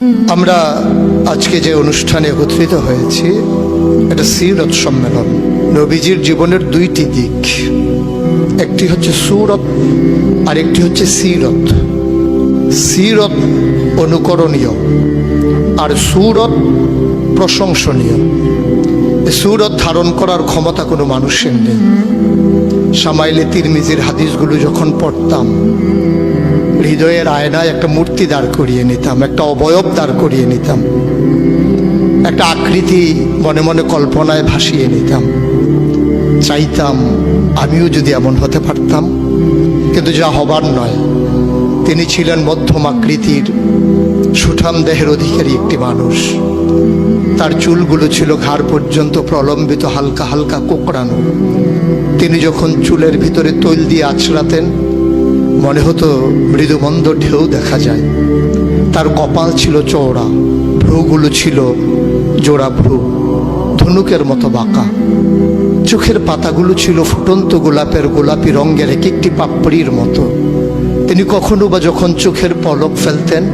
আমরা আজকে যে অনুষ্ঠানে একত্রিত হয়েছি এটা সিরত সম্মেলন। নবীজির জীবনের দুইটি দিক, একটি হচ্ছে সুরত আর একটি হচ্ছে সিরত। সিরত অনুকরণীয় আর সুরত প্রশংসনীয়। সুরত ধারণ করার ক্ষমতা কোনো মানুষের নেই। শামাইলে তিরমিজির হাদিসগুলো যখন পড়তাম, হৃদয়ের আয়নায় একটা মূর্তি দাঁড় করিয়ে নিতাম, একটা অবয়ব দাঁড় করিয়ে নিতাম, একটা আকৃতি মনে মনে কল্পনায় ভাসিয়ে নিতাম। চাইতাম আমিও যদি এমন হতে পারতাম, কিন্তু যা হবার নয়। তিনি ছিলেন মধ্যম আকৃতির সুঠাম দেহের অধিকারী একটি মানুষ। তার চুলগুলো ছিল ঘাড় পর্যন্ত প্রলম্বিত, হালকা হালকা কোকড়ানো। তিনি যখন চুলের ভিতরে তৈল দিয়ে আছড়াতেন, মনে হতো মৃদুমন্দ ঢেউ দেখা যায়। তার কপাল ছিল চওড়া, ভ্রুগুলো ছিল জোড়া ভ্রু, ধনুকের মতো বাঁকা। চোখের পাতাগুলো ছিল ফুটন্ত গোলাপের গোলাপি রঙের এক একটি পাপড়ির মতো। তিনি কখনো বা যখন চোখের পলক ফেলতেন,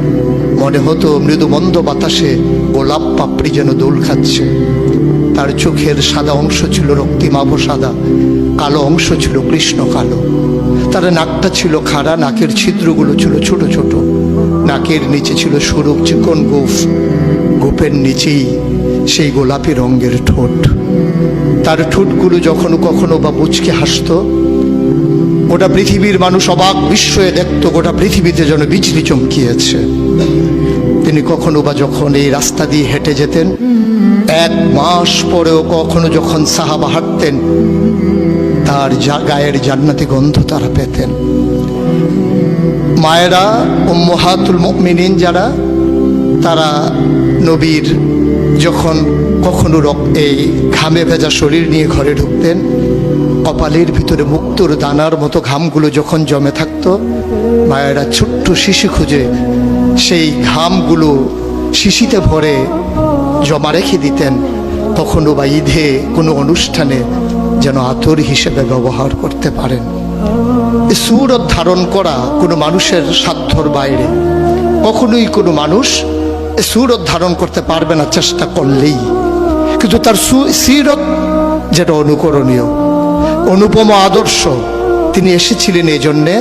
মনে হতো মৃদুমন্দ বাতাসে গোলাপ পাপড়ি যেন দোল খাচ্ছে। তার চোখের সাদা অংশ ছিল রক্তিমাভ সাদা, কালো অংশ ছিল কৃষ্ণ কালো। তার নাকটা ছিল খাড়া, নাকের ছিদ্রগুলো ছিল ছোট ছোট। নাকের নিচে ছিল সরু চিকন গোঁফ, গোঁফের নিচেই সেই গোলাপি রঙের ঠোঁট। তার ঠোঁটগুলো যখন কখনো বা মুচকে হাসত, গোটা পৃথিবীর মানুষ অবাক বিস্ময়ে দেখত গোটা পৃথিবীতে যেন বিজলি চমকিয়েছে। তিনি কখনো বা যখন এই রাস্তা দিয়ে হেঁটে যেতেন, 1 মাস পরেও কখনো যখন সাহাবা হাঁটতেন, তার গায়ের জান্নাতি গন্ধ তারা পেতেন। মায়েরা উম্মাহাতুল মুমিনিন যারা, তারা নবীর যখন কখনো এই ঘামে ভেজা শরীর নিয়ে ঘরে ঢুকতেন, কপালের ভিতরে মুক্তোর দানার মতো ঘামগুলো যখন জমে থাকতো, মায়েরা ছোট্ট শিশি খুঁজে সেই ঘামগুলো শিশিতে ভরে জমা রেখে দিতেন, কখনো বা ঈদে কোনো অনুষ্ঠানে যেন আতর হিসেবে ব্যবহার করতে পারেন। এই সুরত ধারণ করা কোনো মানুষের সাধ্যর বাইরে। কখনোই কোনো মানুষ এই সুরত ধারণ করতে পারবে না চেষ্টা করলেই। কিন্তু তার সিরত যেটা অনুকরণীয়, অনুপম আদর্শ। তিনি এসেছিলেন এই জন্যে,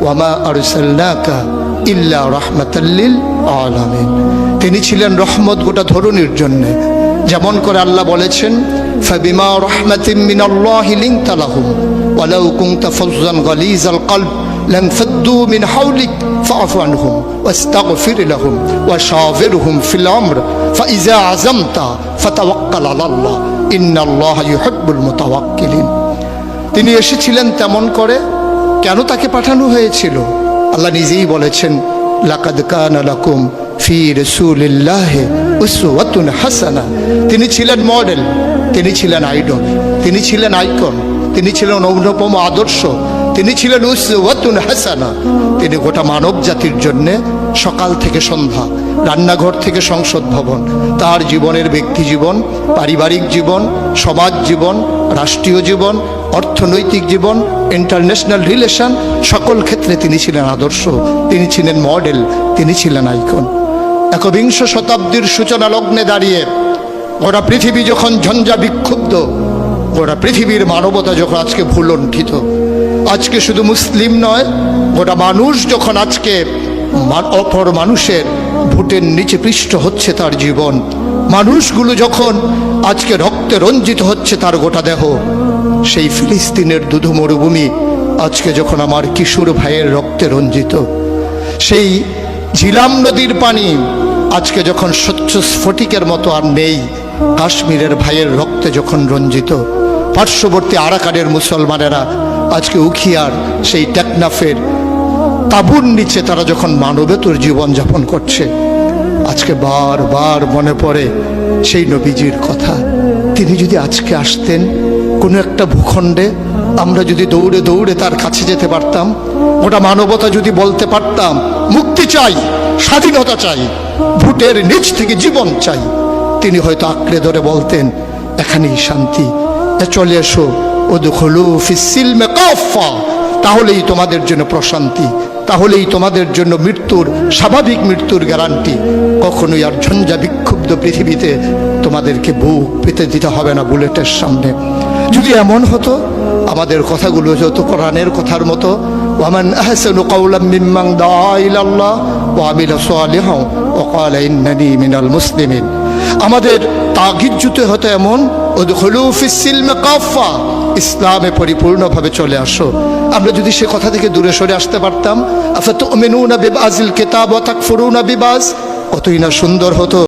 ওয়ামা আরসালনাকা ইল্লা রাহমাতাল লিল আলামিন। তিনি ছিলেন রহমত গোটা ধরনীর জন্যে। যেমন করে আল্লাহ বলেছেন, ফাবিমা রাহমাতিন মিনাল্লাহি লিনতা লাহুম ওয়ালাউ কুনতা ফাজ্জান গালিজাল কলব লানফাদ্দু মিন হাওলিক ফাআফু আনহুম ওয়াস্তাগফির লাহুম ওয়াশাওিরহুম ফিল আমর ফাইজা আযামতা ফাতাওয়াক্কাল আলাল্লাহ ইন্নাল্লাহা ইউহিব্বুল মুতাওয়াক্কিলিন। তিনি এসেছিলেন তেমন করে। কেন তাকে পাঠানো হয়েছিল? আল্লাহ নিজেই বলেছেন, লাকাদ কানা লাকুম ফি রাসূলিল্লাহি উসওয়াতুন হাসানা। তিনি ছিলেন মডেল, তিনি ছিলেন আইডল, তিনি ছিলেন আইকন, তিনি ছিলেন অনুপম আদর্শ, তিনি ছিলেন উসওয়াতুন হাসানা। তিনি গোটা মানব জাতির জন্যে সকাল থেকে সন্ধ্যা, রান্নাঘর থেকে সংসদ ভবন, তার জীবনের ব্যক্তি জীবন, পারিবারিক জীবন, সমাজ জীবন, রাষ্ট্রীয় জীবন, অর্থনৈতিক জীবন, ইন্টারন্যাশনাল রিলেশন, সকল ক্ষেত্রে তিনি ছিলেন আদর্শ, তিনি ছিলেন মডেল, তিনি ছিলেন আইকন। একবিংশ শতাব্দীর সূচনা লগ্নে দাঁড়িয়ে গোটা পৃথিবী যখন ঝঞ্ঝা বিক্ষুব্ধ, গোটা পৃথিবীর মানবতা যখন আজকে ভুলণ্ঠিত, আজকে শুধু মুসলিম নয়, গোটা মানুষ যখন আজকে অপর মানুষের ভোটের নিচে পৃষ্ঠ হচ্ছে তার জীবন, মানুষগুলো যখন আজকে রক্তে রঞ্জিত হচ্ছে তার গোটা দেহ, সেই ফিলিস্তিনের দুধু মরুভূমি আজকে যখন আমার কিশোর ভাইয়ের রক্তে রঞ্জিত, সেই ঝিলাম নদীর পানি আজকে যখন স্বচ্ছ স্ফটিকের মতো আর নেই, কাশ্মীরের ভাইয়ের রক্তে যখন রঞ্জিত, পার্শ্ববর্তী আরাকানের মুসলমানেরা আজকে উখিয়ার সেই টেকনাফের তাঁবুর নিচে তারা যখন মানবেতর জীবন যাপন করছে, আজকে বারবার মনে পড়ে সেই নবীজির কথা। তিনি যদি আজকে আসতেন কোনো একটা ভূখণ্ডে, আমরা যদি দৌড়ে দৌড়ে তার কাছে যেতে পারতাম, গোটা মানবতা যদি বলতে পারতাম মুক্তি চাই, স্বাধীনতা চাই, ভোটের নিচ থেকে জীবন চাই, তিনি হয়তো আঁকড়ে ধরে বলতেন, এখানেই শান্তি, চলে এসো উদখুলু ফিস সিলমি কাফা, তাহলেই তোমাদের জন্য প্রশান্তি। তাহলেই তোমাদের জন্য মৃত্যুর, স্বাভাবিক মৃত্যুর গ্যারান্টি। কখনোই আর ঝঞ্ঝা বিক্ষুব্ধ পৃথিবীতে তোমাদেরকে বুক পেতে দিতে হবে না বুলেটের সামনে। যদি এমন হতো, আমাদের কথাগুলো যত কোরআনের কথার মতো, ওয়ামান আহসানু কাওলাম মিম্মান দাআ ইলাল্লাহ ওয়া আমিলা সালিহান ওয়া ক্বালা ইন্নানী মিনাল মুসলিমিন, আমাদের তাগিদ জুতে হতো এমন, উদখুলু ফিস সিলমি কাফা, ইসলামে পরিপূর্ণভাবে চলে আসো। আমরা যদি সে কথা থেকে দূরে সরে আসতে পারতাম, আফাতুমিনুনা বিবাযিল কিতাব ওয়া তাকফুরুনা বিবায, কতই না সুন্দর হতো।